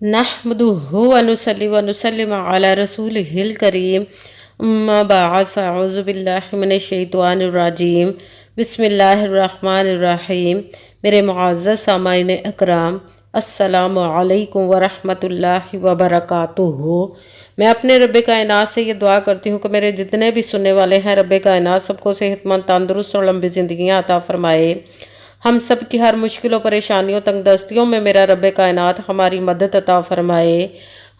नहमदुहु व नुसल्ली व नुसल्लिम अला रसूलिहिल करीम अम्मा बाद फ़अऊज़ु बिल्लाहि मिनश शैतानिर रजीम बिस्मिल्लाहिर रहमानिर रहीम। मेरे मुअज़्ज़ज़ सामाईन अकराम, अस्सलामु अलैकुम व रहमतुल्लाहि व बरकातुहू। मैं अपने रब्बे कायनात से ये दुआ करती हूँ कि मेरे जितने भी सुनने वाले हैं, रब्बे कायनात सबको सेहतमंद, तंदुरुस्त और लंबी ज़िंदगियाँ अता फ़रमाए। हम सब की हर मुश्किलों, परेशानियों, तंगदस्तियों में मेरा रब्बे कायनात हमारी मदद अता फ़रमाए।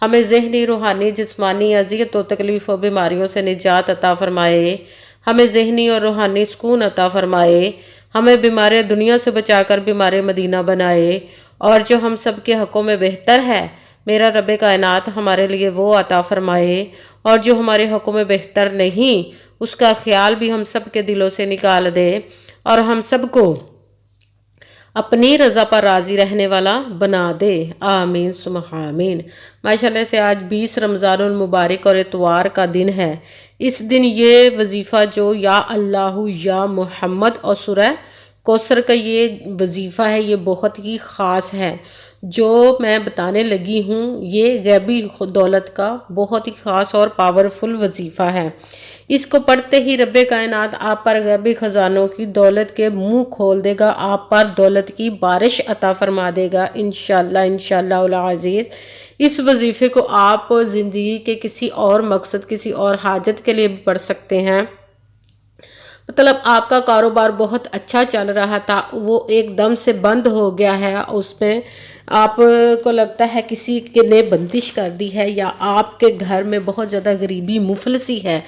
हमें ज़हनी, रूहानी, जिस्मानी अज़ियत और तकलीफ़ और बीमारियों से निजात अता फ़रमाए। हमें ज़हनी और रूहानी सुकून अता फ़रमाए। हमें बीमार दुनिया से बचाकर बीमार मदीना बनाए। और जो हम सब के हक़ों में बेहतर है, मेरा रब्बे कायनात हमारे लिए वो अता फ़रमाए। और जो हमारे हक़ों में बेहतर नहीं, उसका ख्याल भी हम सब के दिलों से निकाल दे और हम सबको अपनी रज़ा पर राज़ी रहने वाला बना दे। आमीन सुम्मा आमीन। माशाल्लाह से आज 20 रमज़ानुल मुबारक और इतवार का दिन है। इस दिन ये वजीफ़ा जो या अल्लाहु या मुहम्मद और सूरह कौसर का ये वजीफ़ा है, ये बहुत ही ख़ास है। जो मैं बताने लगी हूँ, ये गैबी दौलत का बहुत ही ख़ास और पावरफुल वजीफ़ा है। इसको पढ़ते ही रब्बे कायनात आप पर गैबी ख़जानों की दौलत के मुंह खोल देगा, आप पर दौलत की बारिश अता फरमा देगा इंशाअल्लाह इंशाअल्लाह उल अज़ीज़। इस वजीफ़े को आप ज़िंदगी के किसी और मकसद, किसी और हाजत के लिए भी पढ़ सकते हैं। मतलब आपका कारोबार बहुत अच्छा चल रहा था, वो एकदम से बंद हो गया है, उसमें आपको लगता है किसी ने बंदिश कर दी है, या आपके घर में बहुत ज़्यादा गरीबी मुफलसी है,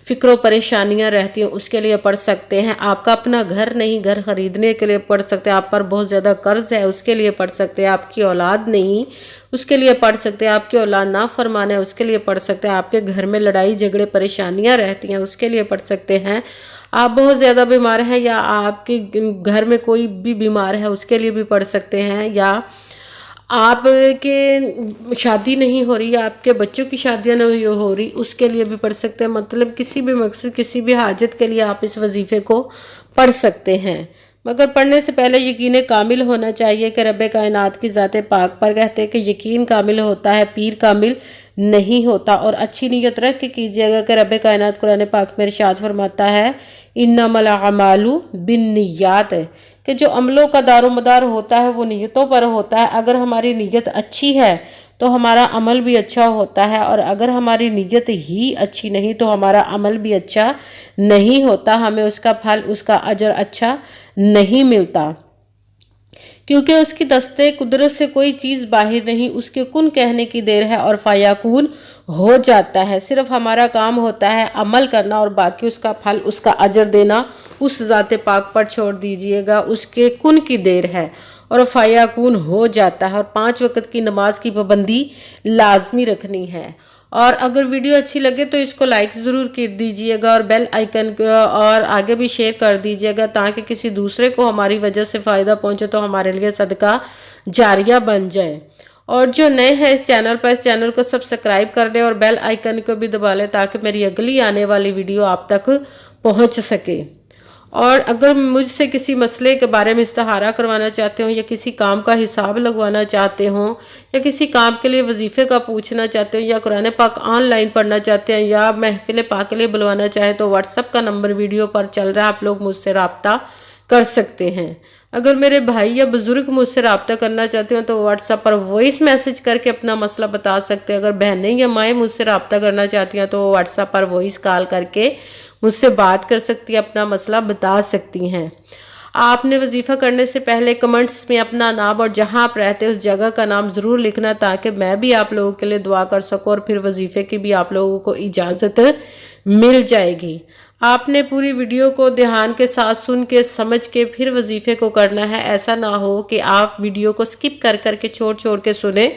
फ़िक्र परेशानियां रहती हैं, उसके लिए पढ़ सकते हैं। आपका अपना घर नहीं, घर ख़रीदने के लिए पढ़ सकते हैं। आप पर बहुत ज़्यादा कर्ज है, उसके लिए पढ़ सकते हैं। आपकी औलाद नहीं, उसके लिए पढ़ सकते हैं। आपकी औलाद ना फरमान है, उसके लिए पढ़ सकते हैं। आपके घर में लड़ाई झगड़े परेशानियां रहती हैं, उसके लिए पढ़ सकते हैं। आप बहुत ज़्यादा बीमार हैं या आपके घर में कोई भी बीमार है, उसके लिए भी पढ़ सकते हैं। या आपके शादी नहीं हो रही या आपके बच्चों की शादियां नहीं हो रही, उसके लिए भी पढ़ सकते हैं। मतलब किसी भी मकसद, किसी भी हाजत के लिए आप इस वजीफ़े को पढ़ सकते हैं। मगर पढ़ने से पहले यकीन कामिल होना चाहिए कि रब्बे कायनात की ज़ात पाक पर कहते हैं कि यकीन कामिल होता है, पीर कामिल नहीं होता। और अच्छी नीयत रख के कीजिएगा कि रब्बे कायनात कुरान पाक में इरशाद फरमाता है, इन्नमल अमालु बिन्नियात, कि जो अमलों का दारोमदार होता है वो नीयतों पर होता है। अगर हमारी नीयत अच्छी है तो हमारा अमल भी अच्छा होता है, और अगर हमारी नीयत ही अच्छी नहीं तो हमारा अमल भी अच्छा नहीं होता, हमें उसका फल, उसका अजर अच्छा नहीं मिलता। क्योंकि उसकी दस्ते कुदरत से कोई चीज़ बाहर नहीं, उसके कुन कहने की देर है और फायाकून हो जाता है। सिर्फ हमारा काम होता है अमल करना, और बाकी उसका फल, उसका अजर देना उस ज़ात पाक पर छोड़ दीजिएगा। उसके कुन की देर है और फायाकून हो जाता है। और 5 वक्त की नमाज की पाबंदी लाजमी रखनी है। और अगर वीडियो अच्छी लगे तो इसको लाइक ज़रूर कर दीजिएगा और बेल आइकन को और आगे भी शेयर कर दीजिएगा, ताकि किसी दूसरे को हमारी वजह से फ़ायदा पहुंचे तो हमारे लिए सदका जारिया बन जाए। और जो नए हैं इस चैनल पर, इस चैनल को सब्सक्राइब कर लें और बेल आइकन को भी दबा लें, ताकि मेरी अगली आने वाली वीडियो आप तक पहुँच सके। और अगर मुझसे किसी मसले के बारे में इस्तिहारा करवाना चाहते हो, या किसी काम का हिसाब लगवाना चाहते हो, या किसी काम के लिए वजीफ़े का पूछना चाहते हो, या कुरान पाक ऑनलाइन पढ़ना चाहते हैं, या महफिल पाक के लिए बुलवाना चाहें, तो व्हाट्सअप का नंबर वीडियो पर चल रहा है, आप लोग मुझसे रब्ता कर सकते हैं। अगर मेरे भाई या बुज़ुर्ग मुझसे रब्ता करना चाहते हो तो व्हाट्सएप पर वॉइस मैसेज करके अपना मसला बता सकते हैं। अगर बहनें या माएँ मुझसे रब्ता करना चाहती हैं तो व्हाट्सएप पर वॉइस कॉल करके मुझसे बात कर सकती है, अपना मसला बता सकती हैं। आपने वजीफ़ा करने से पहले कमेंट्स में अपना नाम और जहां आप रहते हैं उस जगह का नाम ज़रूर लिखना, ताकि मैं भी आप लोगों के लिए दुआ कर सकूं, और फिर वजीफ़े की भी आप लोगों को इजाज़त मिल जाएगी। आपने पूरी वीडियो को ध्यान के साथ सुन के समझ के फिर वजीफ़े को करना है। ऐसा ना हो कि आप वीडियो को स्किप कर करके छोड़ के सुने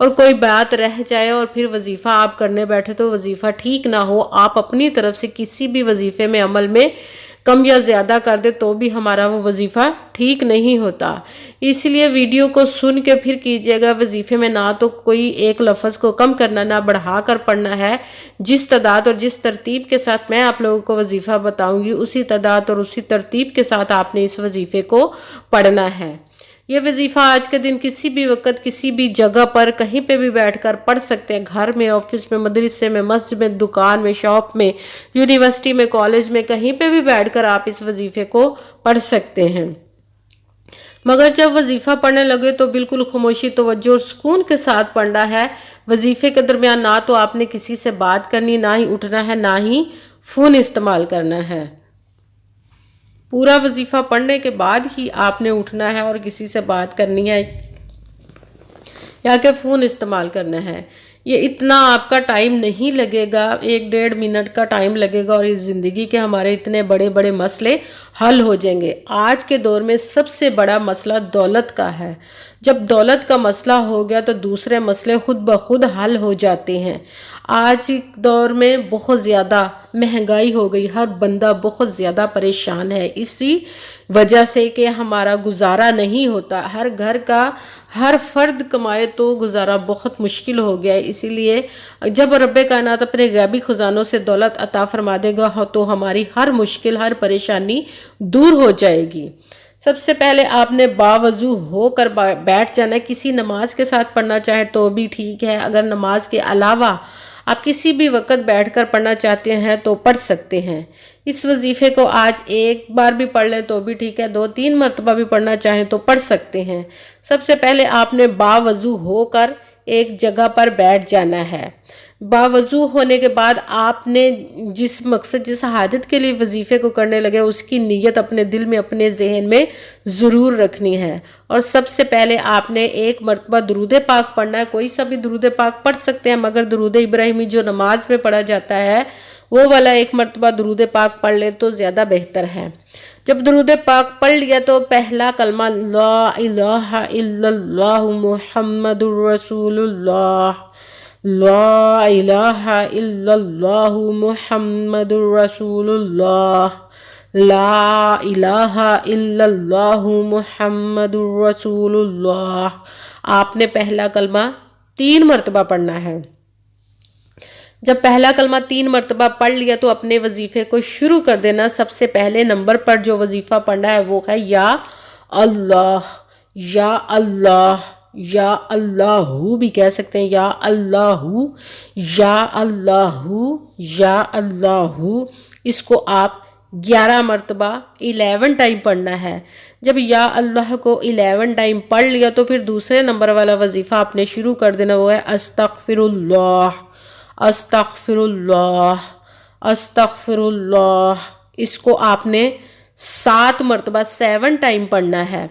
और कोई बात रह जाए और फिर वजीफ़ा आप करने बैठे तो वजीफ़ा ठीक ना हो। आप अपनी तरफ से किसी भी वजीफ़े में अमल में कम या ज़्यादा कर दे तो भी हमारा वो वजीफ़ा ठीक नहीं होता। इसलिए वीडियो को सुन के फिर कीजिएगा। वजीफ़े में ना तो कोई एक लफ्ज़ को कम करना, ना बढ़ा कर पढ़ना है। जिस तादाद और जिस तरतीब के साथ मैं आप लोगों को वजीफ़ा बताऊंगी, उसी तादाद और उसी तरतीब के साथ आपने इस वजीफ़े को पढ़ना है। یہ وظیفہ آج کے دن کسی بھی وقت کسی بھی جگہ پر کہیں پہ بھی بیٹھ کر پڑھ سکتے ہیں، گھر میں، آفس میں، مدرسے میں، مسجد میں، دکان میں، شاپ میں، یونیورسٹی میں، کالج میں، کہیں پہ بھی بیٹھ کر آپ اس وظیفے کو پڑھ سکتے ہیں۔ مگر جب وظیفہ پڑھنے لگے تو بالکل خاموشی، توجہ اور سکون کے ساتھ پڑھنا ہے۔ وظیفے کے درمیان نہ تو آپ نے کسی سے بات کرنی، نہ ہی اٹھنا ہے، نہ ہی فون استعمال کرنا ہے۔ پورا وظیفہ پڑھنے کے بعد ہی آپ نے اٹھنا ہے اور کسی سے بات کرنی ہے یا کہ فون استعمال کرنا ہے۔ یہ اتنا آپ کا ٹائم نہیں لگے گا، 1-1.5 منٹ کا ٹائم لگے گا اور اس زندگی کے ہمارے اتنے بڑے بڑے مسئلے حل ہو جائیں گے۔ آج کے دور میں سب سے بڑا مسئلہ دولت کا ہے۔ جب دولت کا مسئلہ ہو گیا تو دوسرے مسئلے خود بخود حل ہو جاتے ہیں۔ آج دور میں بہت زیادہ مہنگائی ہو گئی، ہر بندہ بہت زیادہ پریشان ہے، اسی وجہ سے کہ ہمارا گزارا نہیں ہوتا، ہر گھر کا ہر فرد کمائے تو گزارا بہت مشکل ہو گیا ہے۔ اسی لیے جب رب کائنات اپنے غیبی خزانوں سے دولت عطا فرما دے گا تو ہماری ہر مشکل، ہر پریشانی دور ہو جائے گی۔ سب سے پہلے آپ نے باوضو ہو کر بیٹھ جانا ہے، کسی نماز کے ساتھ پڑھنا چاہے تو بھی ٹھیک ہے، اگر نماز کے علاوہ آپ کسی بھی وقت بیٹھ کر پڑھنا چاہتے ہیں تو پڑھ سکتے ہیں۔ اس وظیفے کو آج ایک بار بھی پڑھ لیں تو بھی ٹھیک ہے، 2-3 مرتبہ بھی پڑھنا چاہیں تو پڑھ سکتے ہیں۔ سب سے پہلے آپ نے باوضو ہو کر ایک جگہ پر بیٹھ جانا ہے۔ باوضو ہونے کے بعد آپ نے جس مقصد، جس حاجت کے لیے وظیفے کو کرنے لگے اس کی نیت اپنے دل میں، اپنے ذہن میں ضرور رکھنی ہے۔ اور سب سے پہلے آپ نے ایک مرتبہ درود پاک پڑھنا ہے، کوئی سا بھی درود پاک پڑھ سکتے ہیں، مگر درود ابراہیمی جو نماز میں پڑھا جاتا ہے وہ والا ایک مرتبہ درود پاک پڑھ لیں تو زیادہ بہتر ہے۔ جب درود پاک پڑھ لیا تو پہلا کلمہ لا الہ الا اللہ محمد الرسول اللہ، لا الہ الا اللہ محمد الرسول اللہ، لا الہ الا اللہ محمد الرسول اللہ۔ آپ نے پہلا کلمہ 3 مرتبہ پڑھنا ہے۔ جب پہلا کلمہ 3 مرتبہ پڑھ لیا تو اپنے وظیفے کو شروع کر دینا۔ سب سے پہلے نمبر پر جو وظیفہ پڑھنا ہے وہ ہے یا اللہ، یا اللہ، یا اللہ بھی کہہ سکتے ہیں، یا اللہ، یا اللہ، یا اللہ۔ اس کو آپ 11 مرتبہ 11 ٹائم پڑھنا ہے۔ جب یا اللہ کو 11 ٹائم پڑھ لیا تو پھر دوسرے نمبر والا وظیفہ آپ نے شروع کر دینا، وہ ہے استغفر اللہ، استغفر اللہ، استغفر اللہ۔ اس کو آپ نے 7 مرتبہ 7 ٹائم پڑھنا ہے۔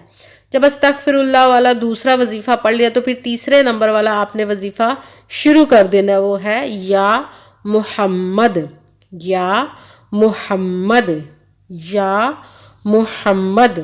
جب استغفر اللہ والا دوسرا وظیفہ پڑھ لیا تو پھر تیسرے نمبر والا آپ نے وظیفہ شروع کر دینا، وہ ہے یا محمد، یا محمد، یا محمد۔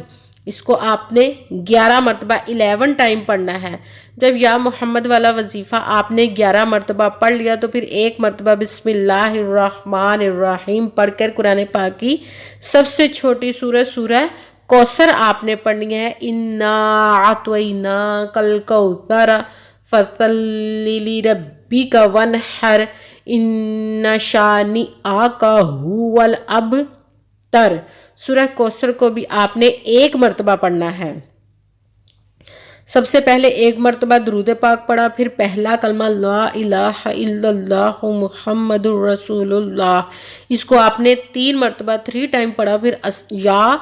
اس کو آپ نے 11 مرتبہ 11 ٹائم پڑھنا ہے۔ جب یا محمد والا وظیفہ آپ نے 11 مرتبہ پڑھ لیا تو پھر 1 مرتبہ بسم اللہ الرحمن الرحیم پڑھ کر قرآن پاک کی سب سے چھوٹی سورہ، سورہ کوثر آپ نے پڑھنی ہے۔ انا اعطیناک الکوثر فصلی لربک وانحر ان شانئک ھو الابتر۔ سورہ کوثر کو بھی آپ نے 1 مرتبہ پڑھنا ہے۔ سب سے پہلے 1 مرتبہ درود پاک پڑھا، پھر پہلا کلمہ لا الہ الا اللہ محمد الرسول اللہ، اس کو آپ نے 3 مرتبہ 3 ٹائم پڑھا، پھر یا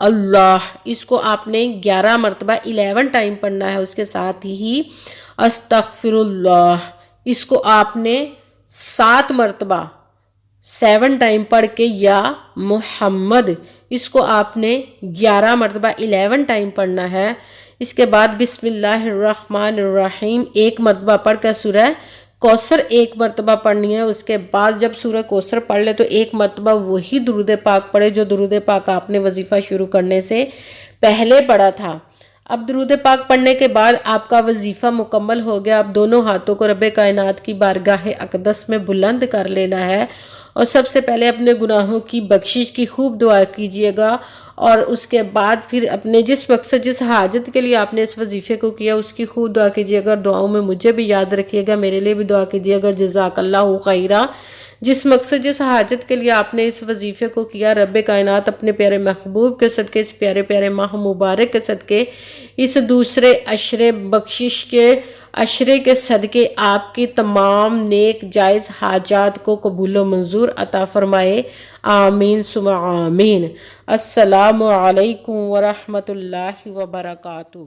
اللہ، اس کو آپ نے 11 مرتبہ 11 ٹائم پڑھنا ہے۔ اس کے ساتھ ہی استغفر اللہ، اس کو آپ نے 7 مرتبہ 7 ٹائم پڑھ کے یا محمد، اس کو آپ نے 11 مرتبہ 11 ٹائم پڑھنا ہے۔ اس کے بعد بسم اللہ الرحمن الرحیم 1 مرتبہ پڑھ کر سورہ کوثر 1 مرتبہ پڑھنی ہے۔ اس کے بعد جب سورہ کوثر پڑھ لے تو 1 مرتبہ وہی درود پاک پڑھے جو درود پاک آپ نے وظیفہ شروع کرنے سے پہلے پڑھا تھا۔ اب درود پاک پڑھنے کے بعد آپ کا وظیفہ مکمل ہو گیا۔ اب دونوں ہاتھوں کو رب کائنات کی بارگاہ اقدس میں بلند کر لینا ہے اور سب سے پہلے اپنے گناہوں کی بخشش کی خوب دعا کیجیے گا، اور اس کے بعد پھر اپنے جس مقصد، جس حاجت کے لیے آپ نے اس وظیفے کو کیا اس کی خوب دعا کیجیے گا۔ دعاؤں میں مجھے بھی یاد رکھیے گا، میرے لیے بھی دعا کیجیے گا۔ جزاک اللہ خیرہ، جس مقصد جس حاجت کے لیے آپ نے اس وظیفے کو کیا، رب کائنات اپنے پیارے محبوب کے صدقے، اس پیارے پیارے ماہ مبارک کے صدقے، اس دوسرے عشرے بخشش کے عشرے کے صدقے آپ کی تمام نیک جائز حاجات کو قبول و منظور عطا فرمائے، آمین ثم آمین۔ السلام علیکم ورحمۃ اللہ وبرکاتہ۔